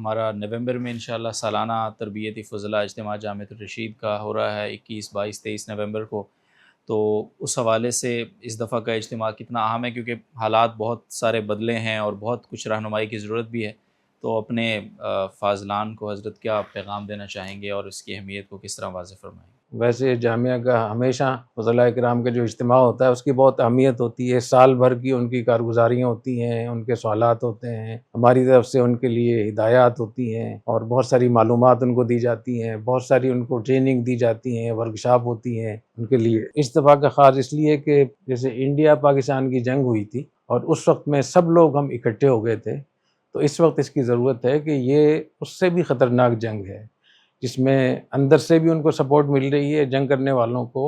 ہمارا نومبر میں انشاءاللہ سالانہ تربیتی فضلاء اجتماع جامعۃ الرشید کا ہو رہا ہے 21، 22، 23 نومبر کو۔ تو اس حوالے سے اس دفعہ کا اجتماع کتنا اہم ہے، کیونکہ حالات بہت سارے بدلے ہیں اور بہت کچھ رہنمائی کی ضرورت بھی ہے۔ تو اپنے فاضلان کو حضرت کیا پیغام دینا چاہیں گے اور اس کی اہمیت کو کس طرح واضح فرمائیں گے؟ ویسے جامعہ کا ہمیشہ فضلاء کرام کا جو اجتماع ہوتا ہے اس کی بہت اہمیت ہوتی ہے، سال بھر کی ان کی کارگزاریاں ہوتی ہیں، ان کے سوالات ہوتے ہیں، ہماری طرف سے ان کے لیے ہدایات ہوتی ہیں اور بہت ساری معلومات ان کو دی جاتی ہیں، بہت ساری ان کو ٹریننگ دی جاتی ہیں، ورکشاپ ہوتی ہیں ان کے لیے۔ اس دفعہ کا خاص اس لیے کہ جیسے انڈیا پاکستان کی جنگ ہوئی تھی اور اس وقت میں سب لوگ ہم اکٹھے ہو گئے تھے، تو اس وقت اس کی ضرورت ہے کہ یہ اس سے بھی خطرناک جنگ ہے، جس میں اندر سے بھی ان کو سپورٹ مل رہی ہے، جنگ کرنے والوں کو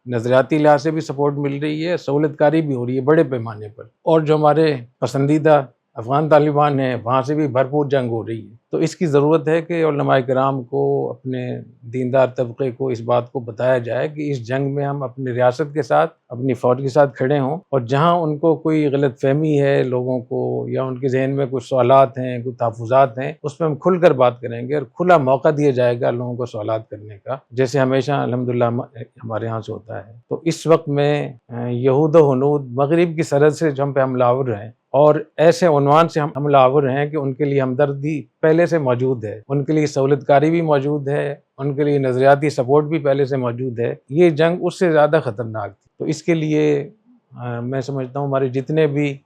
نظریاتی لحاظ سے بھی سپورٹ مل رہی ہے، سہولت کاری بھی ہو رہی ہے بڑے پیمانے پر، اور جو ہمارے پسندیدہ افغان طالبان ہیں وہاں سے بھی بھرپور جنگ ہو رہی ہے۔ تو اس کی ضرورت ہے کہ علماء کرام کو، اپنے دیندار طبقے کو اس بات کو بتایا جائے کہ اس جنگ میں ہم اپنی ریاست کے ساتھ، اپنی فوج کے ساتھ کھڑے ہوں، اور جہاں ان کو کوئی غلط فہمی ہے لوگوں کو، یا ان کے ذہن میں کچھ سوالات ہیں، کچھ تحفظات ہیں، اس میں ہم کھل کر بات کریں گے اور کھلا موقع دیا جائے گا لوگوں کو سوالات کرنے کا، جیسے ہمیشہ الحمدللہ ہمارے ہاں سے ہوتا ہے۔ تو اس وقت میں یہود و ہنود مغرب کی سرحد سے جو ہم پہ حملہ آور ہیں، اور ایسے عنوان سے ہم حملہ آور ہیں کہ ان کے لیے ہمدردی پہلے سے موجود ہے، ان کے لیے سہولت کاری بھی موجود ہے، ان کے لیے نظریاتی سپورٹ بھی پہلے سے موجود ہے۔ یہ جنگ اس سے زیادہ خطرناک تھی۔ تو اس کے لیے میں سمجھتا ہوں ہمارے جتنے بھی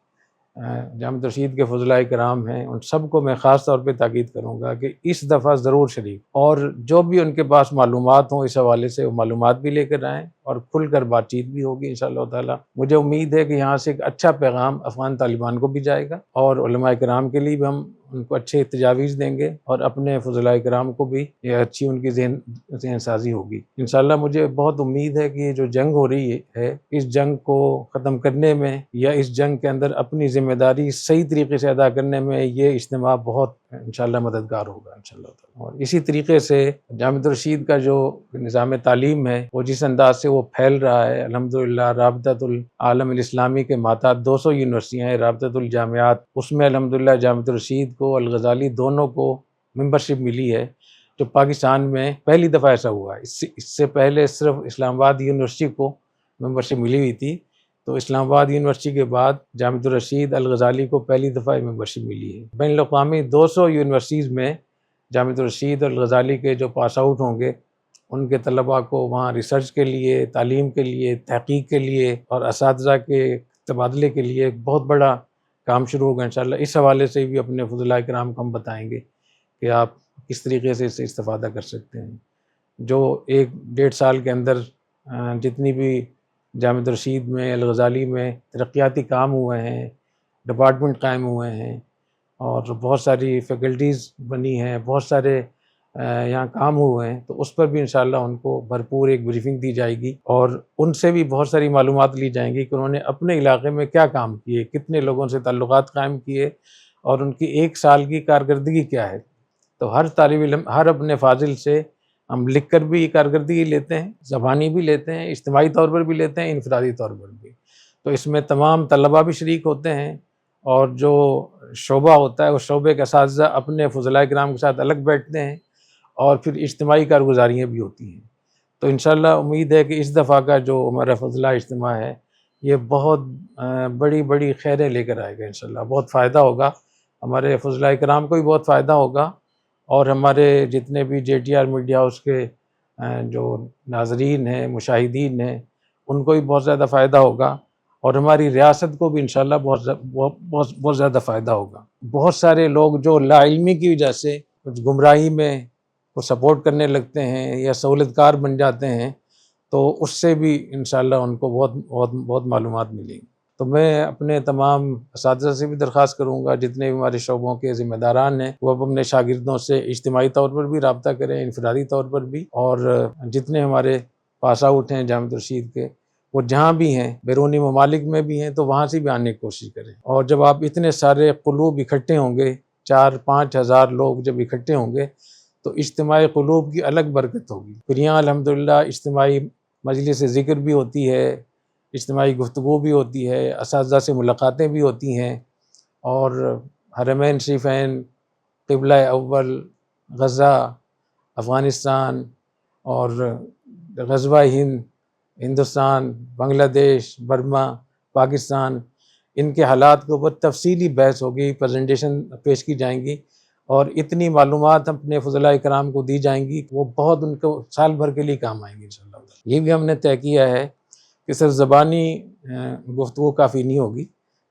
جامعۃ الرشید کے فضلاء کرام ہیں ان سب کو میں خاص طور پہ تاکید کروں گا کہ اس دفعہ ضرور شریک، اور جو بھی ان کے پاس معلومات ہوں اس حوالے سے وہ معلومات بھی لے کر آئیں، اور کھل کر بات چیت بھی ہوگی انشاءاللہ تعالی۔ مجھے امید ہے کہ یہاں سے ایک اچھا پیغام افغان طالبان کو بھی جائے گا، اور علماء کرام کے لیے بھی ہم ان کو اچھے تجاویز دیں گے، اور اپنے فضلاء کرام کو بھی یہ اچھی ان کی ذہن سازی ہوگی انشاءاللہ۔ مجھے بہت امید ہے کہ یہ جو جنگ ہو رہی ہے، اس جنگ کو ختم کرنے میں یا اس جنگ کے اندر اپنی ذمہ داری صحیح طریقے سے ادا کرنے میں یہ اجتماع بہت انشاءاللہ مددگار ہوگا انشاءاللہ تعالی۔ اور اسی طریقے سے جامعۃ الرشید کا جو نظام تعلیم ہے وہ جس انداز سے وہ پھیل رہا ہے، الحمدللہ رابطۃ العالم الاسلامی کے ماتحت 200 یونیورسٹیاں ہیں، رابطۃ الجامعات، اس میں الحمدللہ جامعۃ الرشید کو، الغزالی دونوں کو ممبرشپ ملی ہے، جو پاکستان میں پہلی دفعہ ایسا ہوا ہے۔ اس سے پہلے صرف اسلام آباد یونیورسٹی کو ممبرشپ ملی ہوئی تھی، تو اسلام آباد یونیورسٹی کے بعد جامعۃ الرشید الغزالی کو پہلی دفعہ ممبرشپ ملی ہے۔ بین الاقوامی 200 یونیورسٹیز میں جامعۃ الرشید الغزالی کے جو پاس آؤٹ ہوں گے ان کے طلباء کو وہاں ریسرچ کے لیے، تعلیم کے لیے، تحقیق کے لیے اور اساتذہ کے تبادلے کے لیے ایک بہت بڑا کام شروع ہوگا انشاءاللہ۔ اس حوالے سے بھی اپنے فضلاء کرام کو ہم بتائیں گے کہ آپ کس طریقے سے اس سے استفادہ کر سکتے ہیں۔ جو 1-1.5 سال کے اندر جتنی بھی جامعۃ الرشید میں، الغزالی میں ترقیاتی کام ہوئے ہیں، ڈپارٹمنٹ قائم ہوئے ہیں، اور بہت ساری فیکلٹیز بنی ہیں، بہت سارے یہاں کام ہوئے ہیں، تو اس پر بھی انشاءاللہ ان کو بھرپور ایک بریفنگ دی جائے گی، اور ان سے بھی بہت ساری معلومات لی جائیں گی کہ انہوں نے اپنے علاقے میں کیا کام کیے، کتنے لوگوں سے تعلقات قائم کیے، اور ان کی 1 سال کی کارکردگی کیا ہے۔ تو ہر طالب علم، ہر اپنے فاضل سے ہم لکھ کر بھی کارکردگی لیتے ہیں، زبانی بھی لیتے ہیں، اجتماعی طور پر بھی لیتے ہیں، انفرادی طور پر بھی۔ تو اس میں تمام طلباء بھی شریک ہوتے ہیں، اور جو شعبہ ہوتا ہے اس شعبے کے اساتذہ اپنے فضلاء کرام کے ساتھ الگ بیٹھتے ہیں، اور پھر اجتماعی کارگزاریاں بھی ہوتی ہیں۔ تو انشاءاللہ امید ہے کہ اس دفعہ کا جو ہمارا فضلاء اجتماع ہے یہ بہت بڑی بڑی خیریں لے کر آئے گا انشاءاللہ، بہت فائدہ ہوگا، ہمارے فضلاء کرام کو بھی بہت فائدہ ہوگا، اور ہمارے جتنے بھی JTR میڈیا ہاؤس کے جو ناظرین ہیں، مشاہدین ہیں، ان کو بھی بہت زیادہ فائدہ ہوگا، اور ہماری ریاست کو بھی انشاءاللہ بہت زیادہ فائدہ ہوگا۔ بہت سارے لوگ جو لا علمی کی وجہ سے کچھ گمراہی میں کو سپورٹ کرنے لگتے ہیں یا سہولت کار بن جاتے ہیں، تو اس سے بھی انشاءاللہ ان کو بہت معلومات ملیں گی۔ تو میں اپنے تمام اساتذہ سے بھی درخواست کروں گا، جتنے بھی ہمارے شعبوں کے ذمہ داران ہیں، وہ اپنے شاگردوں سے اجتماعی طور پر بھی رابطہ کریں، انفرادی طور پر بھی، اور جتنے ہمارے پاس آؤٹ ہیں جامعۃ الرشید کے، وہ جہاں بھی ہیں، بیرونی ممالک میں بھی ہیں، تو وہاں سے بھی آنے کی کوشش کریں۔ اور جب آپ اتنے سارے قلوب اکٹھے ہوں گے، 4-5 ہزار لوگ جب اکٹھے ہوں گے، تو اجتماعی قلوب کی الگ برکت ہوگی۔ پھر یہاں الحمدللہ اجتماعی مجلس ذکر بھی ہوتی ہے، اجتماعی گفتگو بھی ہوتی ہے، اساتذہ سے ملاقاتیں بھی ہوتی ہیں، اور حرمین شریفین قبلہ اول، غزہ، افغانستان اور غزوہ ہند، ہندوستان، بنگلہ دیش، برما، پاکستان، ان کے حالات کے اوپر تفصیلی بحث ہوگی، پریزنٹیشن پیش کی جائیں گی، اور اتنی معلومات اپنے فضلاء کرام کو دی جائیں گی کہ وہ بہت ان کو سال بھر کے لیے کام آئیں گی انشاءاللہ۔ یہ بھی ہم نے طے کیا ہے کہ صرف زبانی گفتگو کافی نہیں ہوگی،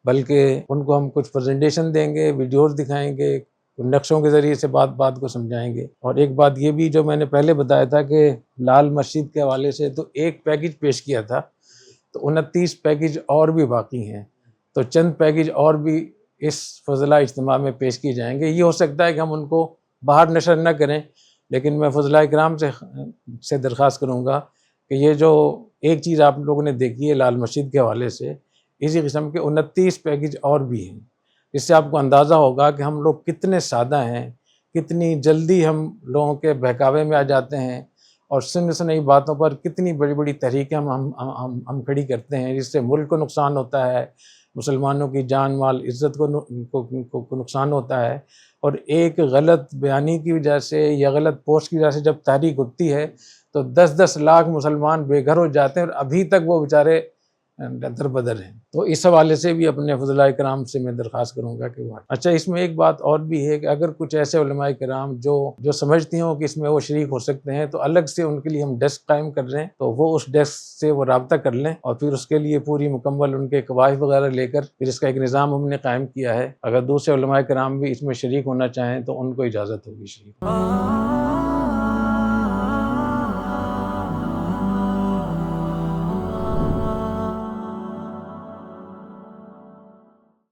بلکہ ان کو ہم کچھ پریزنٹیشن دیں گے، ویڈیوز دکھائیں گے، نقشوں کے ذریعے سے بات کو سمجھائیں گے۔ اور ایک بات یہ بھی جو میں نے پہلے بتایا تھا کہ لال مسجد کے حوالے سے تو ایک پیکج پیش کیا تھا، تو 29 پیکج اور بھی باقی ہیں، تو چند پیکج اور بھی اس فضلاء اجتماع میں پیش کیے جائیں گے۔ یہ ہو سکتا ہے کہ ہم ان کو باہر نشر نہ کریں، لیکن میں فضلاء کرام سے درخواست کروں گا کہ یہ جو ایک چیز آپ لوگوں نے دیکھی ہے لال مسجد کے حوالے سے، اسی قسم کے 29 پیکج اور بھی ہیں۔ اس سے آپ کو اندازہ ہوگا کہ ہم لوگ کتنے سادہ ہیں، کتنی جلدی ہم لوگوں کے بہکاوے میں آ جاتے ہیں، اور سنئی باتوں پر کتنی بڑی بڑی تحریکیں ہم کھڑی کرتے ہیں، جس سے ملک کو نقصان ہوتا ہے، مسلمانوں کی جان مال عزت کو نقصان ہوتا ہے۔ اور ایک غلط بیانی کی وجہ سے یا غلط پوسٹ کی وجہ سے جب تحریک اٹھتی ہے تو 10 لاکھ مسلمان بے گھر ہو جاتے ہیں، اور ابھی تک وہ بیچارے در بدر ہیں۔ تو اس حوالے سے بھی اپنے فضلاء کرام سے میں درخواست کروں گا کہ وہ اچھا، اس میں ایک بات اور بھی ہے کہ اگر کچھ ایسے علماء کرام جو سمجھتی ہوں کہ اس میں وہ شریک ہو سکتے ہیں، تو الگ سے ان کے لیے ہم ڈیسک قائم کر رہے ہیں، تو وہ اس ڈیسک سے وہ رابطہ کر لیں، اور پھر اس کے لیے پوری مکمل ان کے قواعد وغیرہ لے کر پھر اس کا ایک نظام ہم نے قائم کیا ہے۔ اگر دوسرے علماء کرام بھی اس میں شریک ہونا چاہیں تو ان کو اجازت ہوگی شریک۔